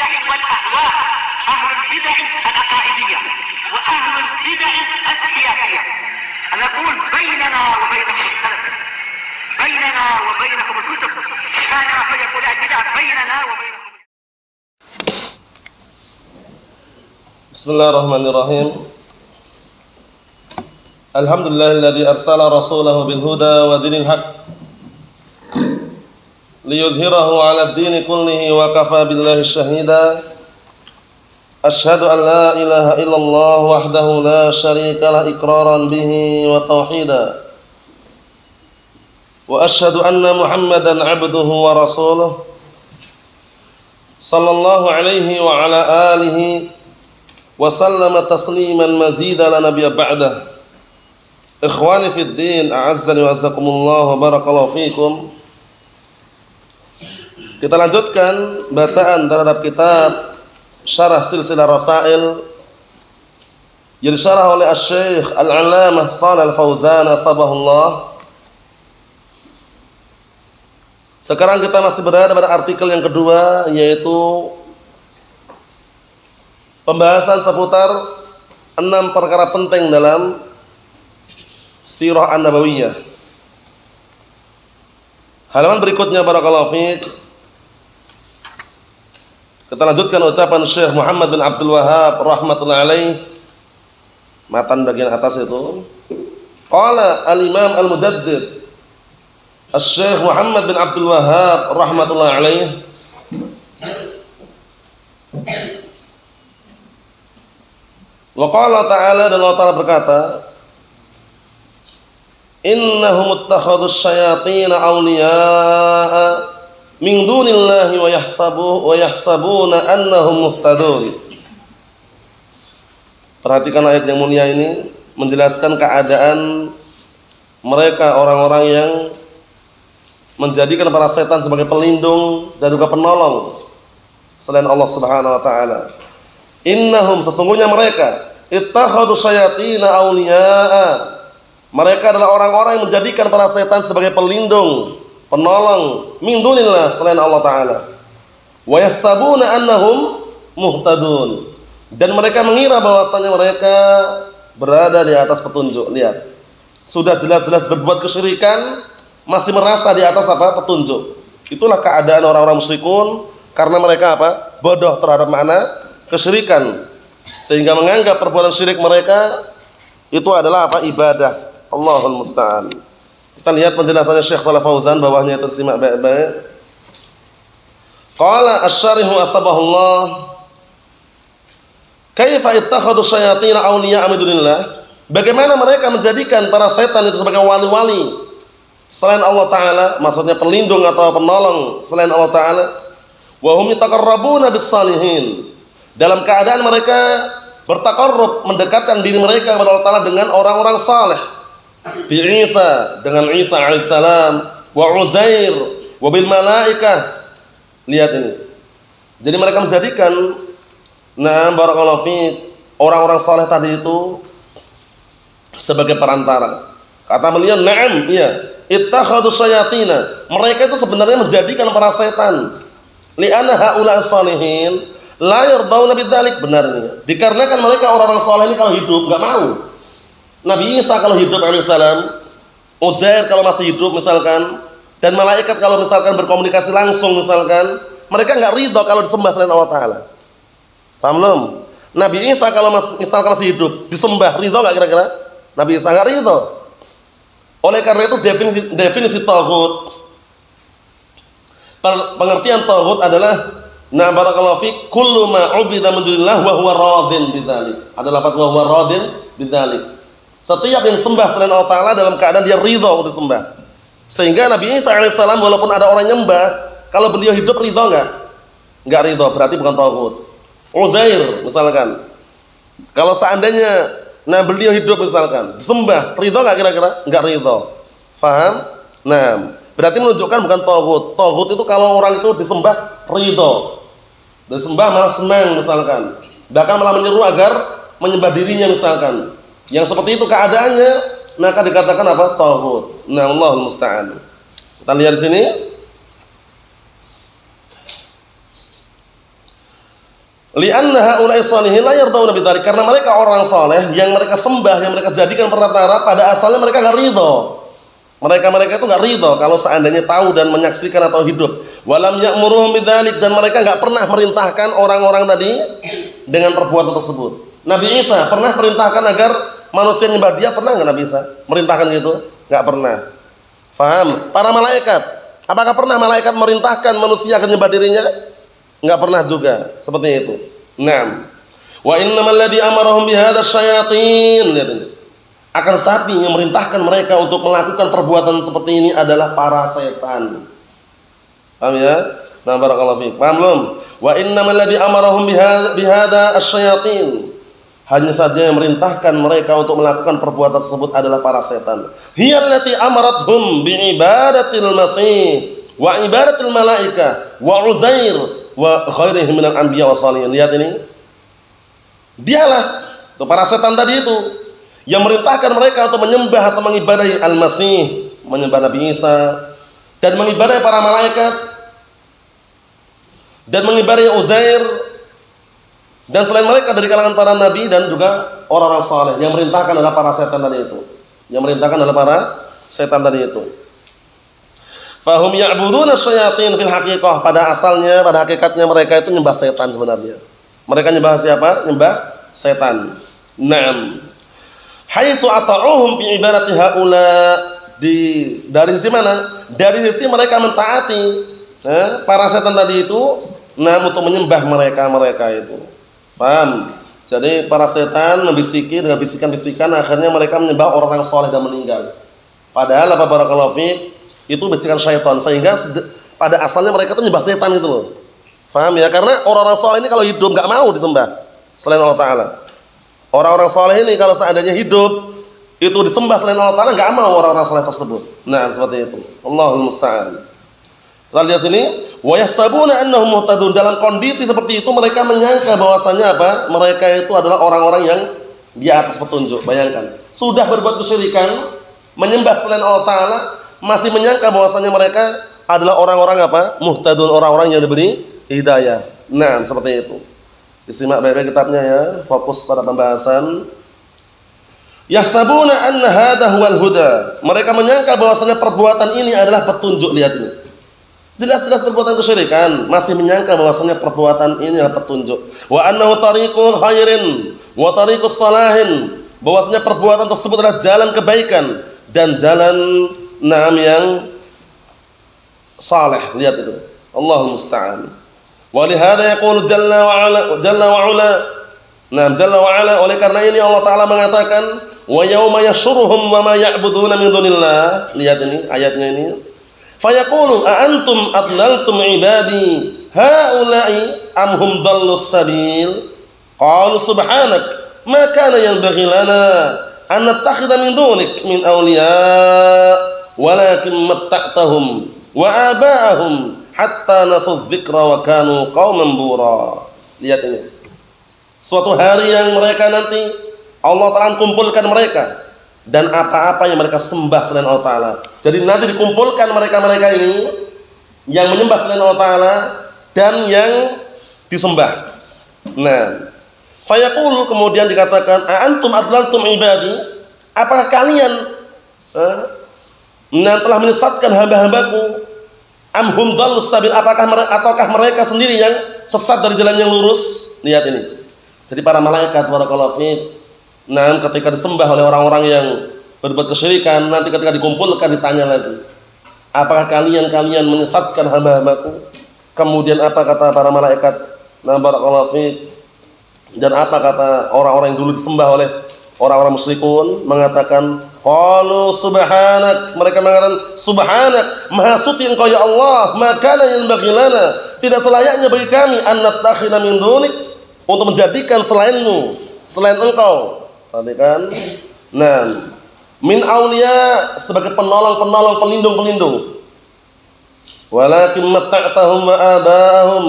البدع والأهواء، أهل البدع العقائدية وأهل البدع السياسية. نقول بيننا وبينكم السلف، بيننا وبينكم الكتب، كان فيقول البدع بيننا وبينكم. Bismillahirrahmanirrahim. Alhamdulillahilladzi arsala rasulahu bil huda wa dinil haq liyudhhirahu 'alad dini kullihi wa kafa billahi shahida. Asyhadu an la ilaha illallah wahdahu la syarika lah iqraran bihi wa tauhida. Wa asyhadu anna Muhammadan 'abduhu wa rasuluh sallallahu alaihi wa ala alihi wa sallama tasliman mazida la nabiyya ba'dah. Ikhwani fid din, a'azzani wa azzakumullah wa barakallahu fikum. Kita lanjutkan bacaan terhadap kitab Syarah Silsilah Rasail yang disyarah oleh Asy-Syaikh Al-'Allamah Shalih Al-Fauzan atsabahullah. Sekarang kita masih berada pada artikel yang kedua, yaitu pembahasan seputar 6 perkara penting dalam Sirah An-Nabawiyah. Halaman berikutnya barakallahu fiik. Kita lanjutkan ucapan Syekh Muhammad bin Abdul Wahhab rahmatullahi alaih. Matan bagian atas itu. Qala al-Imam al-Mujaddid Syekh Muhammad bin Abdul Wahhab rahmatullahi alaih. Wa qala ta'ala, dan Allah Ta'ala berkata, innahum ittakhadus syayatin awliya'a min dunillahi wa yahsabuna annahum muhtadun. Perhatikan ayat yang mulia ini menjelaskan keadaan mereka orang-orang yang menjadikan para setan sebagai pelindung dan juga penolong selain Allah Subhanahu wa taala. Innahum, sesungguhnya mereka, ittakhadus syayatin awliya'a, mereka adalah orang-orang yang menjadikan para setan sebagai pelindung, penolong, min dunillah, selain Allah Ta'ala. Wa yahsabuna annahum muhtadun, dan mereka mengira bahwasanya mereka berada di atas petunjuk. Lihat, sudah jelas-jelas berbuat kesyirikan, masih merasa di atas apa? Petunjuk. Itulah keadaan orang-orang musyrikun, karena mereka apa? Bodoh terhadap makna kesyirikan, sehingga menganggap perbuatan syirik mereka itu adalah apa? Ibadah. Allahul musta'an. Kita lihat penjelasannya Syekh Shalih Fauzan, bawahnya tersimak baik-baik. Qala asy-syarihu asbahullah, kaifa ittakhadhu syayatin awliya'a min dunillah? Bagaimana mereka menjadikan para setan itu sebagai wali-wali selain Allah Ta'ala, maksudnya pelindung atau penolong selain Allah Ta'ala. Wa hum yataqarrabuna bis-salihin, dalam keadaan mereka bertaqarrub, mendekatkan diri mereka kepada Allah Ta'ala dengan orang-orang saleh. Bi Isa, dengan Isa alaihissalam, wa Uzair, wa bil malaikah. Lihat ini. Jadi mereka menjadikan, nah barakallahu fiik, orang-orang saleh tadi itu sebagai perantara. Kata beliau, na'am, iya, ittakhadhu syayatina, mereka itu sebenarnya menjadikan para setan. Li'anna haula as-salihin la yardawna bidzalik, benarnya dikarenakan mereka orang-orang saleh ini kalau hidup enggak mau. Nabi Isa kalau hidup alaihissalam, Uzair kalau masih hidup misalkan, dan malaikat kalau misalkan berkomunikasi langsung misalkan, mereka enggak ridho kalau disembah selain Allah Ta'ala. Paham belum? Nabi Isa kalau misalkan masih hidup disembah, ridho enggak kira-kira? Nabi Isa enggak ridho. Oleh karena itu definisi taghut, pengertian taghut adalah, nah barakallahu fiik, kullu ma 'ubida min dunillah wa huwa radin bidzalik. Ada lafaz wa huwa radin bidzalik. Setiap yang sembah selain Allah Ta'ala dalam keadaan dia ridha untuk sembah. Sehingga Nabi Isa alaihissalam walaupun ada orang nyembah, kalau beliau hidup ridha enggak? Enggak ridha, berarti bukan taghut. Uzair misalkan, kalau seandainya nah beliau hidup misalkan, disembah, ridha enggak kira-kira? Enggak ridha. Faham? Nah, berarti menunjukkan bukan taghut. Taghut itu kalau orang itu disembah ridha, disembah malah senang misalkan, bahkan malah menyeru agar menyembah dirinya misalkan. Yang seperti itu keadaannya, maka dikatakan apa? Taghut. Nah, Allahul musta'an. Kita lihat di sini. Li'anna haula'i shalihin la yardawna bidzalik, karena mereka orang saleh yang mereka sembah, yang mereka jadikan perantara, pada asalnya mereka enggak ridho. Mereka itu enggak ridho kalau seandainya tahu dan menyaksikan atau hidup. Walam ya'muruhum bidzalik, dan mereka enggak pernah merintahkan orang-orang tadi dengan perbuatan tersebut. Nabi Isa pernah perintahkan agar manusia nyembah dia, pernah enggak Nabi Isa merintahkan gitu? Enggak pernah. Faham? Para malaikat, apakah pernah malaikat merintahkan manusia akan nyembah dirinya? Enggak pernah juga seperti itu. Naam. Wa innamal ladzi amarahum bihadza syayatin. Lihat ini. Akan tetapi yang memerintahkan mereka untuk melakukan perbuatan seperti ini adalah para setan. Paham ya? Nah, barakallahu fiik. Paham belum? Wa innamal ladzi amarahum bihadza asyayatin. Hanya saja yang memerintahkan mereka untuk melakukan perbuatan tersebut adalah para setan. Hiyallati amarathum bi'ibadatil masih wa ibadatil malaikah wa Uzair wa ghairihi minal anbiya wa shalihin. Lihat ini. Dialah itu para setan tadi itu yang merintahkan mereka untuk menyembah atau mengibadahi Al-Masih, menyembah Nabi Isa, dan mengibadahi para malaikat, dan mengibadahi Uzair, dan selain mereka dari kalangan para nabi dan juga orang-orang saleh. Yang merintahkan adalah para setan tadi itu. Yang merintahkan adalah para setan tadi itu. Fahum ya'buduna syayatin fil haqiqah, pada asalnya, pada hakikatnya mereka itu nyembah setan sebenarnya. Mereka nyembah siapa? Nyembah setan. Naam. Haitsu ata'uhum fi ibadati haula, dari sisi mana? Dari sisi mereka mentaati para setan tadi itu, untuk menyembah mereka itu. Paham? Jadi para setan membisiki dengan bisikan-bisikan, akhirnya mereka menyembah orang yang saleh dan meninggal. Padahal apa barakallahu fiik, itu bisikan syaitan, sehingga pada asalnya mereka itu nyembah setan itu loh. Paham ya? Karena orang-orang saleh ini kalau hidup enggak mau disembah selain Allah Taala. Orang-orang saleh ini kalau seandainya hidup itu disembah selain Allah Taala, enggak mau orang-orang saleh tersebut. Nah, seperti itu. Allahul musta'an. Kita lihat sini, wa yahsabuna annahum muhtadun. Dalam kondisi seperti itu mereka menyangka bahwasanya apa? Mereka itu adalah orang-orang yang di atas petunjuk. Bayangkan, sudah berbuat kesyirikan, menyembah selain Allah Taala, masih menyangka bahwasanya mereka adalah orang-orang apa? Muhtadun, orang-orang yang diberi hidayah. Nah, seperti itu. Disimak baik-baik kitabnya ya, fokus pada pembahasan. Yahsabuna anna hadha huwal huda. Mereka menyangka bahwasanya perbuatan ini adalah petunjuk. Lihat ini. Jelas-jelas perbuatan kesyirikan, masih menyangka bahwasanya perbuatan ini adalah petunjuk. Wa annahu tariqul khairin wa tariqus salahin. Bahwasanya perbuatan tersebut adalah jalan kebaikan dan jalan yang saleh. Lihat itu. Allahul musta'an. Wa lihada yaqulu jalla wa ala. Nah, jalla wa ala, oleh karena ini Allah Taala mengatakan, wa yauma yashuruhum wa ma ya'buduna min dunillah. Lihat ini ayatnya ini. Fa yaqulu a antum adlaltum ibadi haula'i am hum dallus sabil. Qalu subhanak ma kana yanbaghi lana an nattakhidha min dunik min awliya walakin matta'tahum wa aba'ahum hatta nasu dzikra wa kanu qauman bura. Lihat ini. Suatu hari yang mereka nanti Allah Ta'ala kumpulkan mereka dan apa-apa yang mereka sembah selain Allah Ta'ala. Jadi nanti dikumpulkan mereka-mereka ini yang menyembah selain Allah Ta'ala dan yang disembah. Nah, fayaqul, kemudian dikatakan, a antum adlaltum ibadi, apakah kalian telah menyesatkan hamba-hambaku? Amhum dhallus sabil, ataukah mereka sendiri yang sesat dari jalan yang lurus? Lihat ini. Jadi para malaikat barakallahu fiik, ketika disembah oleh orang-orang yang berbuat kesyirikan, nanti ketika dikumpulkan ditanya lagi, apakah kalian menyesatkan hamba-hambaku? Kemudian apa kata para malaikat? Barakallahu fiik. Dan apa kata orang-orang yang dulu disembah oleh orang-orang musyrikun? Mengatakan, qalu subhanak, mereka mengatakan subhanak, maha suci engkau ya Allah, maka yang yanbaghi lana, tidak selayaknya bagi kami an nattakhidha min dunik, untuk menjadikan selainmu, selain engkau. Perhatikan. Nah, min auliya, sebagai penolong-penolong, pelindung-pelindung. Walakin matta'tahum wa aba'ahum,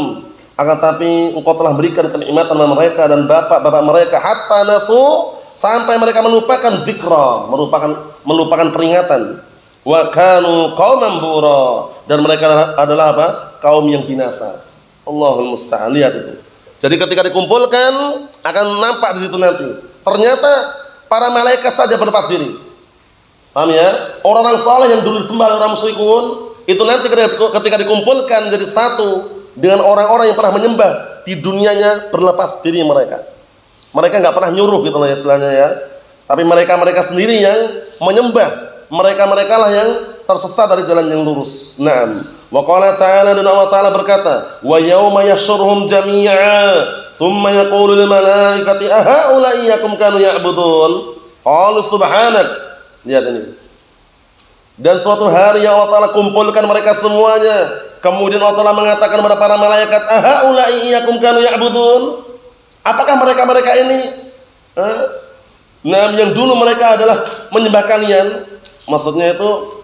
akan tapi engkau telah berikan kenikmatan kepada mereka dan bapak-bapak mereka, hatta nasu, sampai mereka melupakan dzikra, melupakan peringatan. Wa kanu qauman bura, dan mereka adalah apa? Kaum yang binasa. Allahul musta'an. Lihat itu. Jadi ketika dikumpulkan akan nampak di situ nanti. Ternyata para malaikat saja berlepas diri. Paham ya? Orang-orang saleh yang dulu disembah oleh orang musyrikun itu nanti ketika dikumpulkan jadi satu dengan orang-orang yang pernah menyembah di dunianya berlepas diri mereka. Mereka nggak pernah nyuruh gitu loh istilahnya ya. Tapi mereka sendiri yang menyembah. Mereka lah yang tersesat dari jalan yang lurus. Naam. Wa qala ta'ala, dan Allah Ta'ala berkata, wa yauma yahsyuruhum jami'a thumma yaqulu lil malaikati ahaula'i iyyakum kanu ya'budun qalu subhanak. Lihat ini. Dan suatu hari yang Allah Ta'ala kumpulkan mereka semuanya, kemudian Allah Ta'ala mengatakan kepada para malaikat, ahaula'i iyyakum kanu ya'budun. Apakah mereka ini yang dulu mereka adalah menyembah kalian? Maksudnya itu,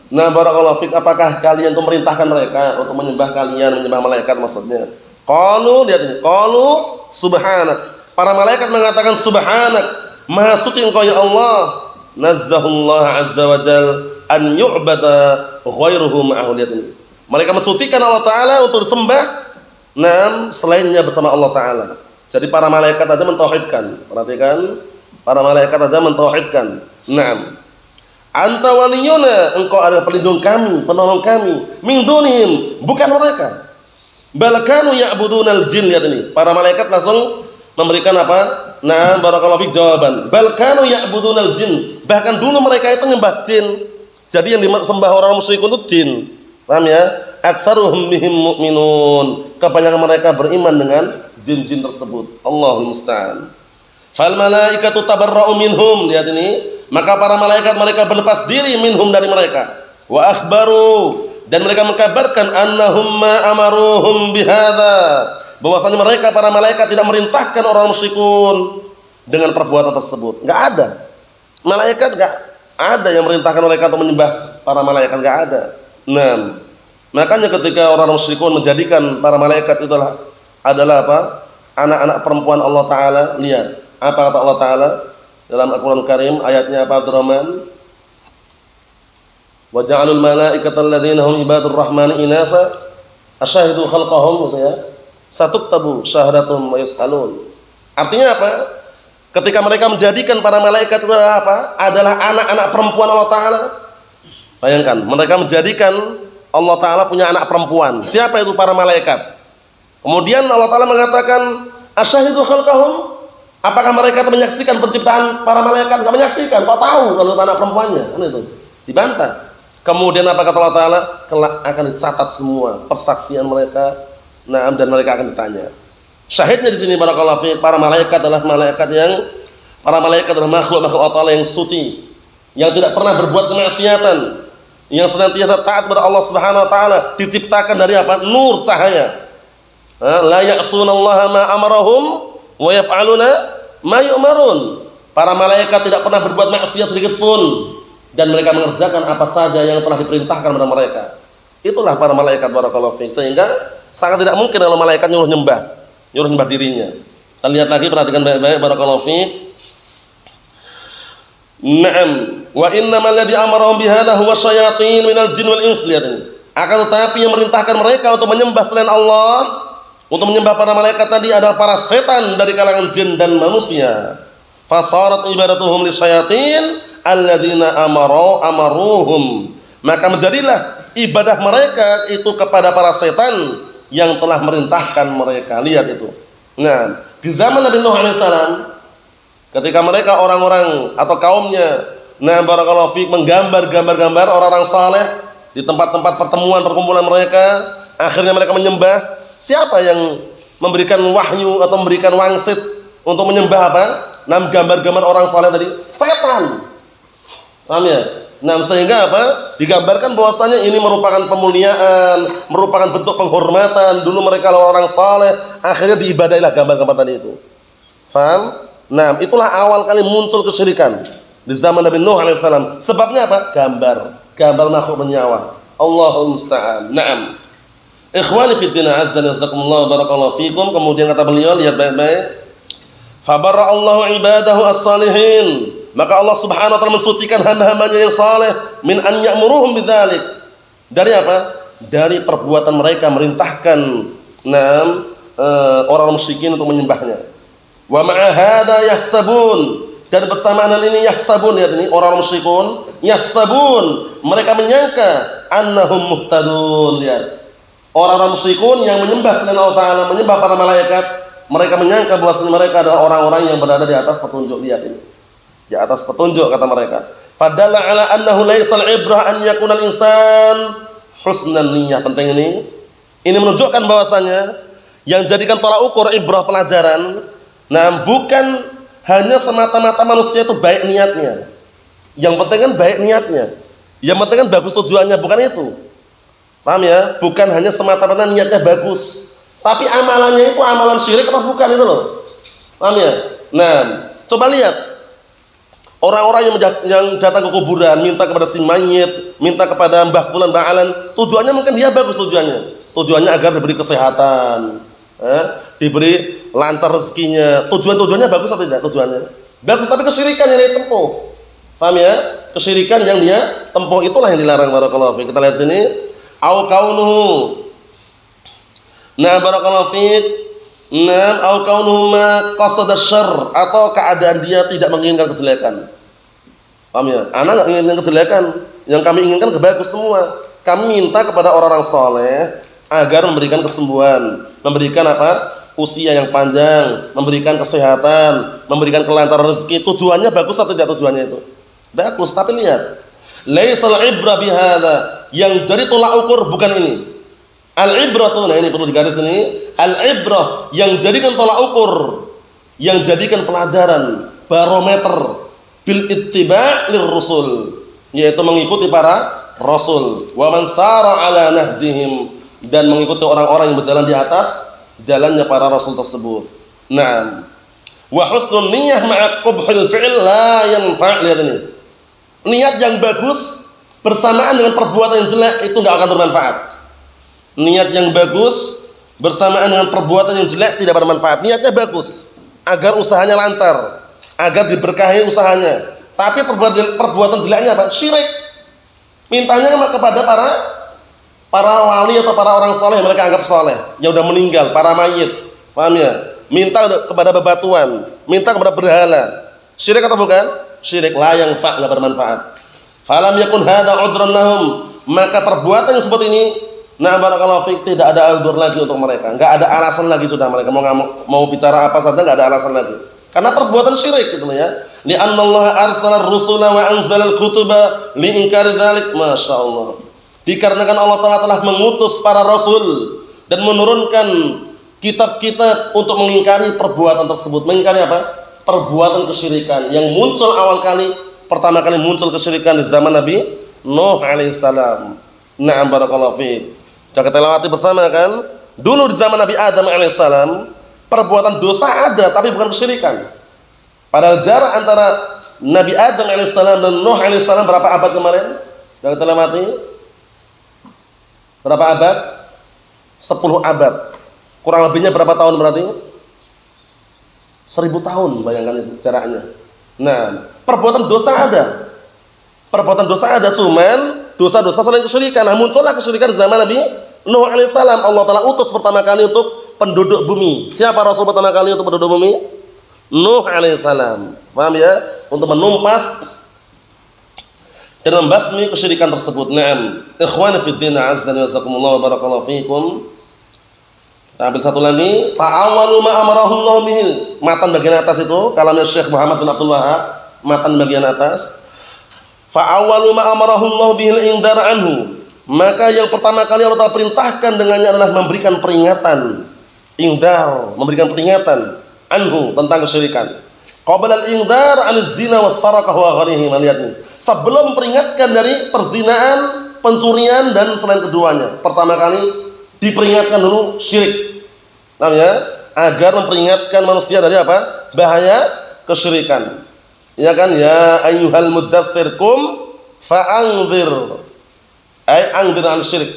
nah barakallahu fik, apakah kalian itu merintahkan mereka untuk menyembah kalian, menyembah malaikat maksudnya? Qalu, lihat ini, qalu subhanak. Para malaikat mengatakan subhanak, maha suci engkau ya Allah. Nazzahullah azza wa jal an yu'bada ghairuhu ma'ahu. Lihat ini. Mereka mensucikan Allah Ta'ala untuk disembah selainnya bersama Allah Ta'ala. Jadi para malaikat aja mentauhidkan. Perhatikan, para malaikat aja mentauhidkan. Naam. Anta waliyuna, engkau adalah pelindung kami, penolong kami. Min dunihim, bukan mereka. Bal kanu ya'budunal jin. Lihat ini. Para malaikat langsung memberikan apa? Naam, barakallahu fik, jawaban. Bal kanu ya'budunal jin. Bahkan dulu mereka itu nyembah jin. Jadi yang disembah orang musyrikun itu jin. Paham ya? Aktsaruhum bihim mu'minun. Kebanyakan mereka beriman dengan jin-jin tersebut. Allahul musta'an. Fal malaikatu tabarra'u minhum. Lihat ini. Maka para malaikat mereka berlepas diri minhum dari mereka. Wa akhbaru, dan mereka mengkabarkan annahum ma amaruhum bihadza, bahwasanya mereka para malaikat tidak merintahkan orang musyrikun dengan perbuatan tersebut. Enggak ada. Malaikat enggak ada yang merintahkan mereka untuk menyembah para malaikat, enggak ada. Nah, makanya ketika orang musyrikun menjadikan para malaikat itu adalah apa? Anak-anak perempuan Allah Ta'ala. Lihat apa kata Allah Ta'ala dalam Al-Quran Karim, ayatnya apa Abdurrahman? Wa ja'alul malaikata alladziina hum ibadur rahmani inatha asyhadu khalqahum, gitu ya. Satuktabu syahadatum wa yus'alun. Artinya apa? Ketika mereka menjadikan para malaikat itu adalah apa? Adalah anak-anak perempuan Allah Ta'ala. Bayangkan, mereka menjadikan Allah Ta'ala punya anak perempuan. Siapa itu para malaikat? Kemudian Allah Ta'ala mengatakan asyhadu khalqahum. Apakah mereka menyaksikan penciptaan para malaikat? Enggak menyaksikan. Kok tahu kalau anak perempuannya? Kan itu. Dibantah. Kemudian apa kata Allah Ta'ala? Kelak akan dicatat semua persaksian mereka. Dan mereka akan ditanya. Syahidnya di sini barakallahu fi, para malaikat adalah makhluk Allah Ta'ala yang suci, yang tidak pernah berbuat kemaksiatan, yang senantiasa taat kepada Allah Subhanahu wa taala, diciptakan dari apa? Nur, cahaya. La ya'sunallaha ma amarahum wa yaf'aluna ma yu'marun. Para malaikat tidak pernah berbuat maksiat sedikit pun, dan mereka mengerjakan apa saja yang telah diperintahkan kepada mereka. Itulah para malaikat barakallahu fiik. Sehingga sangat tidak mungkin kalau malaikat nyuruh nyembah dirinya. Kita lihat lagi, perhatikan baik-baik barakallahu fiik. Naam, wa innamal ladzi amarahum bihadza huwa syayatin minal jin wal ins. Lihat ini. Akan tetapi yang merintahkan mereka untuk menyembah selain Allah, untuk menyembah para malaikat tadi adalah para setan dari kalangan jin dan manusia. Fasarat ibadatuhum lisyayatin alladzina amaruhum. Maka menjadilah ibadah mereka itu kepada para setan yang telah merintahkan mereka. Lihat itu. Nah, di zaman Nabi Nuh alaihissalam, ketika mereka orang-orang atau kaumnya, barakallahu fiik, menggambar gambar-gambar orang-orang saleh di tempat-tempat perkumpulan mereka, akhirnya mereka menyembah. Siapa yang memberikan wahyu atau memberikan wangsit untuk menyembah apa? Gambar-gambar orang saleh tadi? Setan. Paham ya? Sehingga apa? Digambarkan bahwasanya ini merupakan pemuliaan, merupakan bentuk penghormatan. Dulu mereka orang saleh, akhirnya diibadahilah gambar-gambar tadi itu. Paham? Itulah awal kali muncul kesyirikan di zaman Nabi Nuh alaihissalam. Sebabnya apa? Gambar makhluk bernyawa. Allahul musta'an. Naam. Ikhwani fid din, azza wa jazakumullah, barakallahu fikum. Kemudian kata beliau, lihat baik-baik. Fabarra Allahu ibadahu as-salihin. Maka Allah Subhanahu wa taala mensucikan hamba-hambanya yang saleh min an ya'muruhum bidzalik. Dari apa? Dari perbuatan mereka merintahkan orang musyrikin untuk menyembahnya. Wa ma'a hadza yahsabun, dan bersamaan hal ini yahsabun, ya ini orang musyrikun yahsabun, mereka menyangka annahum muhtadun, ya. Orang-orang musyrikun yang menyembah selain Allah Ta'ala, menyembah para malaikat, mereka menyangka bahwasanya mereka adalah orang-orang yang berada di atas petunjuk. Lihat ini, di atas petunjuk kata mereka. Fadalla ala annahu laisal ibrah an yakuna al-insan husnan niyyah. Penting ini. Ini menunjukkan bahwasanya yang jadikan tolak ukur ibrah pelajaran, nah bukan hanya semata-mata manusia itu baik niatnya. Yang penting kan baik niatnya. Yang penting kan bagus tujuannya, bukan itu. Paham ya? Bukan hanya semata-mata niatnya bagus, tapi amalannya itu amalan syirik atau bukan, itu loh. Paham ya? Nah, coba lihat orang-orang yang datang ke kuburan, minta kepada si mayit, minta kepada Mbah Fulan, Mbah Alan, tujuannya mungkin dia bagus tujuannya. Tujuannya agar diberi kesehatan, diberi lancar rezekinya. Tujuannya bagus atau tidak? Tujuannya bagus, tapi kesyirikan yang dia tempuh. Paham ya? Kesyirikan yang dia tempuh itulah yang dilarang. Barakallahu fiik. Kita lihat sini. Au kaunuhu. Nah, barakallahu fiik. Nah, au kaunuhu ma qasada syarr, atau keadaan dia tidak menginginkan kejelekan. Paham ya? Anak enggak menginginkan kejelekan, yang kami inginkan kebagus semua. Kami minta kepada orang-orang saleh agar memberikan kesembuhan, memberikan apa? Usia yang panjang, memberikan kesehatan, memberikan kelancaran rezeki. Tujuannya bagus atau tidak tujuannya itu? Bagus, tapi lihat, laisal ibra bihadza, yang jadi tolak ukur bukan ini. Al-ibrah, nah ini perlu digaris ini. Al-ibrah yang jadikan tolak ukur, yang jadikan pelajaran, barometer bil ittiba' lir rusul, yaitu mengikuti para rasul. Wa man sara ala nahjihim, dan mengikuti orang-orang yang berjalan di atas jalannya para rasul tersebut. Naam. Wa husnun niyyah ma'a qubhil fi'l la yanfa'. Lihat ini. Niat yang bagus bersamaan dengan perbuatan yang jelek itu enggak akan bermanfaat. Niat yang bagus bersamaan dengan perbuatan yang jelek tidak bermanfaat. Niatnya bagus agar usahanya lancar, agar diberkahi usahanya. Tapi perbuatan jeleknya apa? Syirik. Mintanya kepada para wali atau para orang saleh yang mereka anggap saleh, yang sudah meninggal, para mayit. Paham ya? Minta kepada bebatuan, minta kepada berhala. Syirik atau bukan? Syirik, la yang fa', enggak bermanfaat. Falam yakun hadza udran lahum, maka perbuatan yang seperti ini, nah barakallahu fiik, tidak ada udzur lagi untuk mereka. Enggak ada alasan lagi sudah, mereka mau bicara apa saja enggak ada alasan lagi. Karena perbuatan syirik gitu ya. Li'anna Allah arsala ar-rusula wa anzala al-kutuba li'inkari dzalik. Masyaallah. Dikarenakan Allah Ta'ala telah mengutus para rasul dan menurunkan kitab-kitab untuk mengingkari perbuatan tersebut. Mengingkari apa? Perbuatan kesyirikan yang muncul pertama kali muncul kesyirikan di zaman Nabi Nuh alaihissalam. Na'am barakallahu fiik. Sudah kita lewati bersama kan? Dulu di zaman Nabi Adam alaihissalam, perbuatan dosa ada tapi bukan kesyirikan. Padahal jarak antara Nabi Adam alaihissalam dan Nuh alaihissalam berapa abad kemarin? Sudah kita lewati berapa abad? 10 abad. Kurang lebihnya berapa tahun berarti? 1000 tahun, bayangkan itu jaraknya. Nah, perbuatan dosa ada. Perbuatan dosa ada, cuman dosa-dosa selain kesyirikan. Nah, muncullah kesyirikan zaman Nabi Nuh alaihissalam. Allah Ta'ala utus pertama kali untuk penduduk bumi. Siapa rasul pertama kali untuk penduduk bumi? Nuh alaihissalam. Paham ya? Untuk menumpas dan membasmi kesyirikan tersebut. Naam. Ikhwani fid din, azza wa jazakumullah wa barakallahu fiikum. Ambil satu lagi, fa'awalu ma amarahullahu bihi. Matan bagian atas itu kalamnya Syekh Muhammad bin Abdul Wahhab, matan bagian atas. Fa'awalu ma amarahullahu bihi al-indar anhu. Maka yang pertama kali Allah Ta'ala perintahkan dengannya adalah memberikan peringatan. Indar, memberikan peringatan anhu tentang kesyirikan. Qabla al-indar an-zina was-sarakah wa ghairihim. Lihat ini. Sebelum memperingatkan dari perzinaan, pencurian dan selain keduanya. Pertama kali diperingatkan dulu syirik. Namanya agar memperingatkan manusia dari apa? Bahaya kesyirikan. Ya kan? Ya ayyuhal muddatsir qum fa'anzir. Anzir an syirik.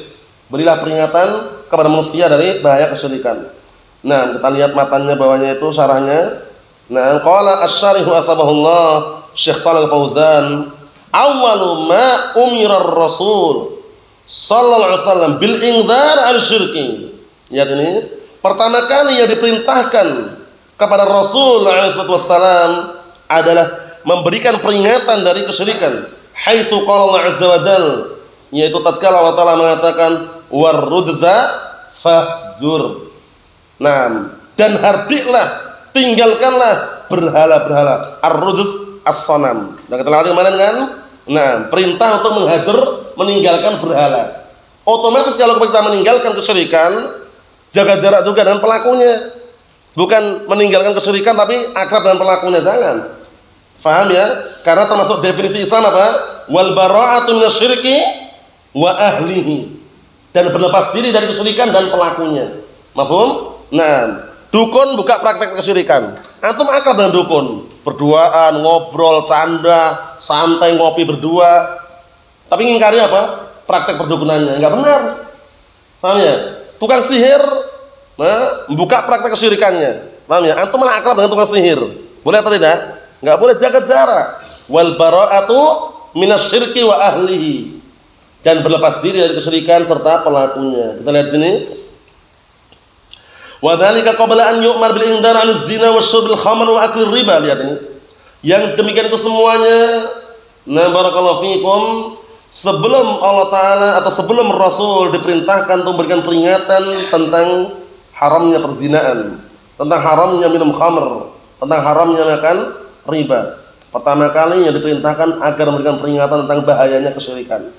Berilah peringatan kepada manusia dari bahaya kesyirikan. Nah, kita lihat matanya bawahnya itu syarahnya. Nah, qala asy-syarih asbahullah Syekh Shalal Fauzan, awwalu ma umira ar-rasul sallallahu alaihi wasallam bil ingdar al-syirki. Lihat ini, pertama kali yang diperintahkan kepada Rasul SAW adalah memberikan peringatan dari kesyirikan. Haitsu qala Allah azza wa jalla, yaitu tatkala Allah Ta'ala mengatakan warrujza fahjur. Nah, dan harbilah, tinggalkanlah berhala-berhala. Ar-rujz as-sanam. Nah, kita lihat kemarin kan? Nah, perintah untuk menghajar, meninggalkan berhala. Otomatis kalau kita meninggalkan kesyirikan, jaga jarak juga dengan pelakunya. Bukan meninggalkan kesyirikan tapi akrab dengan pelakunya, jangan. Faham ya? Karena termasuk definisi Islam apa? Wal bara'atu minasyirki wa ahlihi. Dan berlepas diri dari kesyirikan dan pelakunya. Mafhum? Nah, dukun buka praktek kesyirikan. Antum akrab dengan dukun, berduaan, ngobrol, canda, santai ngopi berdua. Tapi ngingkari apa? Praktek perdukunannya. Enggak benar. Paham ya? Tukang sihir, nah, membuka praktek kesyirikannya. Paham ya? Antum malah akrab dengan tukang sihir. Boleh atau tidak? Enggak boleh, jaga jarak. Wal bara'atu minasyirki wa ahlihi. Dan berlepas diri dari kesyirikan serta pelakunya. Kita lihat sini. Wa dzalika qabla an yu'mar bil indar 'an zina wa syurbil khamr wa akli riba. Lihat ini. Yang demikian itu semuanya, nah barakallahu fikum, sebelum Allah Ta'ala atau sebelum Rasul diperintahkan untuk memberikan peringatan tentang haramnya perzinaan, tentang haramnya minum khamr, tentang haramnya makan riba. Pertama kali yang diperintahkan agar memberikan peringatan tentang bahayanya kesyirikan.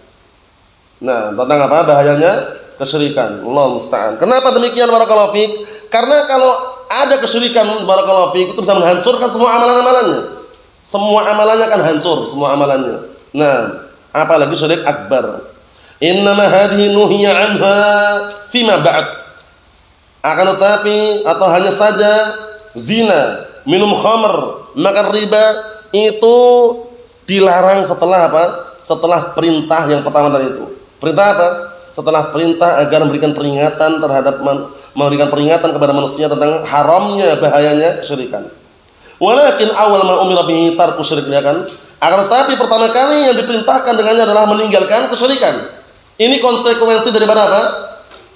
Nah, tentang apa? Bahayanya kesyirikan. Allah musta'an. Kenapa demikian barakallahu fik? Karena kalau ada kesyirikan barakallahu fik, itu bisa menghancurkan semua amalan-amalannya. Semua amalannya akan hancur, semua amalannya. Nah, apalagi syirik akbar. Innama hadhihi nuhiya anha fima ba'd. Akan tetapi atau hanya saja zina, minum khamr, makan riba itu dilarang setelah apa? Setelah perintah yang pertama tadi itu. Perintah apa? Setelah perintah agar memberikan peringatan terhadap memberikan peringatan kepada manusia tentang haramnya, bahayanya kesyirikan. Walakin awal ma umira bihi tarku syirik, ya kan? Akan tetapi pertama kali yang diperintahkan dengannya adalah meninggalkan kesyirikan. Ini konsekuensi daripada apa?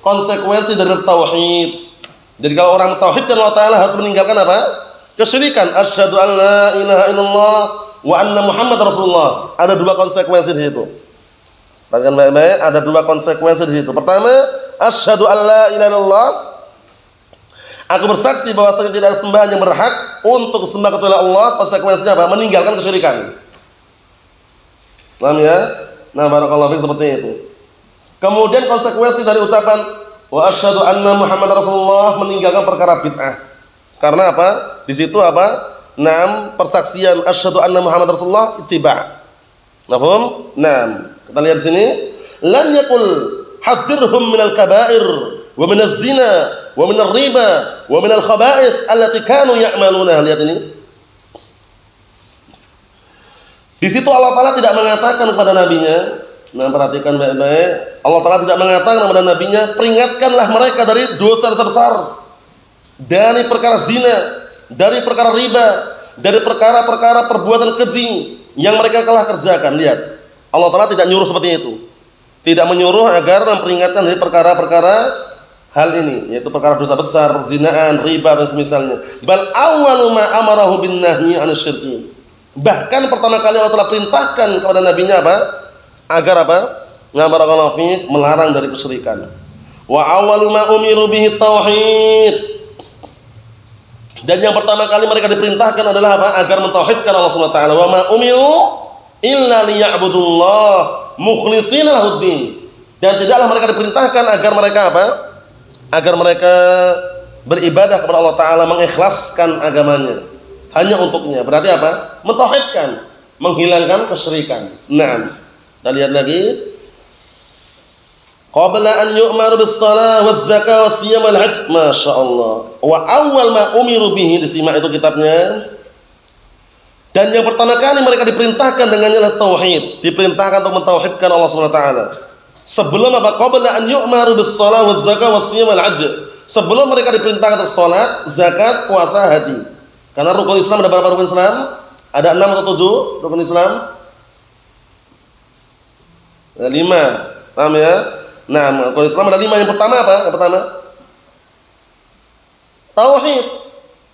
Konsekuensi dari tauhid. Jadi kalau orang tauhid dan Allah Ta'ala harus meninggalkan apa? Kesyirikan. Asyhadu an la ilaha illallah wa anna Muhammad Rasulullah. Ada dua konsekuensi di situ. Perhatikan baik-baik, ada dua konsekuensi di situ. Pertama, asyhadu an la ilaha illallah. Aku bersaksi bahwasanya tidak ada sembahan yang berhak untuk sembah kecuali Allah. Konsekuensinya apa? Meninggalkan kesyirikan. Paham ya? Nah, barakallahu fiik, seperti itu. Kemudian konsekuensi dari ucapan wa asyhadu anna Muhammad Rasulullah, meninggalkan perkara bid'ah. Karena apa? Di situ apa? Naam, persaksian asyhadu anna Muhammad Rasulullah ittiba'. Mafhum? Naam. Kita lihat sini, lan yaqul hadzirhum minal kaba'ir wa minaz zina wa minar riba wa minal khaba'is allati kanu ya'maluna. Lihat ini. Di situ Allah Ta'ala tidak mengatakan kepada nabinya, nah perhatikan baik-baik, Allah Ta'ala tidak mengatakan kepada nabinya, peringatkanlah mereka dari dosa besar, dari perkara zina, dari perkara riba, dari perkara-perkara perbuatan keji yang mereka telah kerjakan. Lihat, Allah Ta'ala tidak nyuruh seperti itu, tidak menyuruh agar memperingatkan dari perkara-perkara hal ini, yaitu perkara dosa besar, zinaan, riba dan semisalnya. Bal awwalu ma amarahu bin nahyi 'anil syirki. Bahkan pertama kali Allah telah perintahkan kepada nabinya apa? Agar apa? Barakallahu fiik, melarang dari kesyirikan. Wa awwalu ma umiru bihi tauhid. Dan yang pertama kali mereka diperintahkan adalah apa? Agar mentauhidkan Allah Subhanahu wa taala. Wa ma umiru illa liya'budullah mukhlishina lahuddin. Dan tidaklah mereka diperintahkan agar mereka apa? Agar mereka beribadah kepada Allah Ta'ala, mengikhlaskan agamanya hanya untuknya. Berarti apa? Mentauhidkan, menghilangkan kesyirikan. Nah, kita lihat lagi. Qabla an yu'maru bis shalah waz zakah was siyam wal hajj. Masyaallah. Wa awwal ma umiru bihi, disimak itu kitabnya. Dan yang pertama kali mereka diperintahkan dengannya adalah tauhid, diperintahkan untuk mentauhidkan Allah Subhanahu wa taala. Sebelum apa? Qabla an yu'maru bis shalah waz zakah was siyam wal hajj. Sebelum mereka diperintahkan untuk salat, zakat, puasa, haji. Karena rukun Islam ada berapa rukun Islam? Ada 6 atau 7 rukun Islam? Ada 5. Paham ya? Nah, rukun Islam ada 5. Yang pertama apa? Yang pertama? Tauhid,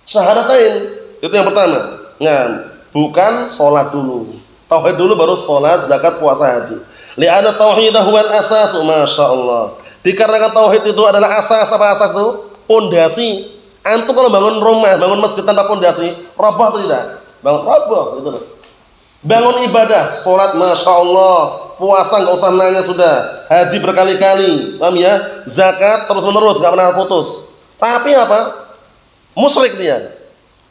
syahadatain. Itu yang pertama. Nah, bukan sholat dulu. Tauhid dulu baru sholat, zakat, puasa, haji. Li'anna tauhidah huwal asas, masyaallah. Dikarenakan tauhid itu adalah asas. Apa asas itu? Pondasi. Antum kalau bangun rumah, bangun masjid tanpa pondasi, roboh atau tidak? Bangun roboh, gitu loh. Bangun ibadah, sholat, masyaallah. Puasa nggak usah nanya sudah. Haji berkali-kali, paham ya? Zakat terus menerus, nggak pernah putus. Tapi apa? Musyrik dia,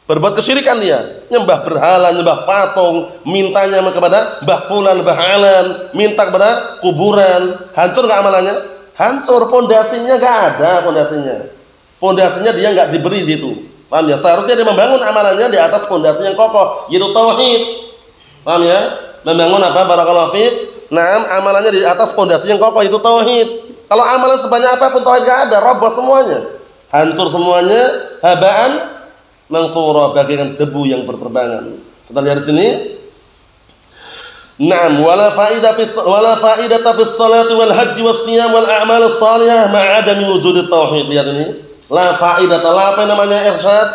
berbuat kesyirikan dia, nyembah berhala, nyembah patung, mintanya kepada Mbah Fulan, Mbah Alan, minta kepada kuburan. Hancur nggak amalannya? Hancur. Pondasinya nggak ada, pondasinya dia nggak diberi situ, paham ya? Seharusnya dia membangun amalannya di atas pondasi yang kokoh, yaitu tauhid, paham ya? Membangun apa? Barakallahu fiik. Nah, amalannya di atas pondasi yang kokoh, itu tauhid. Kalau amalan sebanyak apapun tauhid nggak ada, roboh semuanya. Hancur semuanya, habaan mansura, bagaikan debu yang berterbangan. Kita lihat di sini. Naam, wala faidata fis salati wal haji was siyam wal a'mal shalihah ma'adami wujud tauhid. Lihat ini. La faidata, la apa namanya irsyad?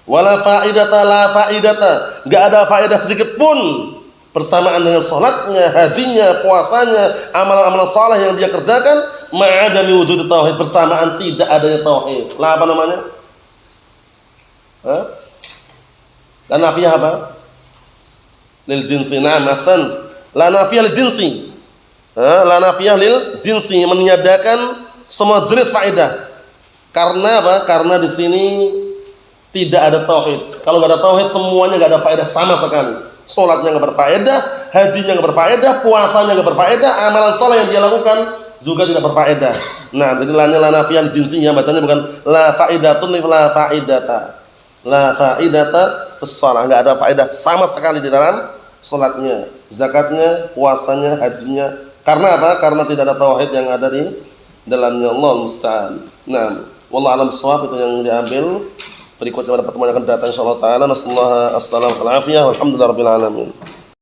Wala faidata, la faidata. Enggak ada faedah sedikit pun bersamaan dengan salatnya, hajinya, puasanya, amalan-amalan saleh yang dia kerjakan. Ma'adami wujud tauhid, bersamaan tidak adanya tauhid. Lah apa namanya? La nafiyah apa? Lil jinsi. Na'am, ahsan. La nafiyah lil jinsi. La nafiyah lil jinsi, meniadakan semua jenis faedah. Karena apa? Karena di sini tidak ada tauhid. Kalau enggak ada tauhid, semuanya enggak ada faedah sama sekali. Salatnya enggak berfaedah, hajinya enggak berfaedah, puasanya enggak berfaedah, amalan saleh yang dia lakukan juga tidak berfaedah. Nah, jadi lanya la nafiyah jinsinya, bacanya bukan la faidatun, la faidata. La faidata fis shalah, enggak ada faedah sama sekali di dalam salatnya, zakatnya, puasanya, hajinya. Karena apa? Karena tidak ada tauhid yang ada di dalamnya. Allah musta'an. Nah, wallahu a'lam bissawab, itu yang diambil. Berikutnya pada pertemuan yang akan datang insyaallah taala. Nasallahu alaihi wasallam, alhamdulillahirabbil alamin.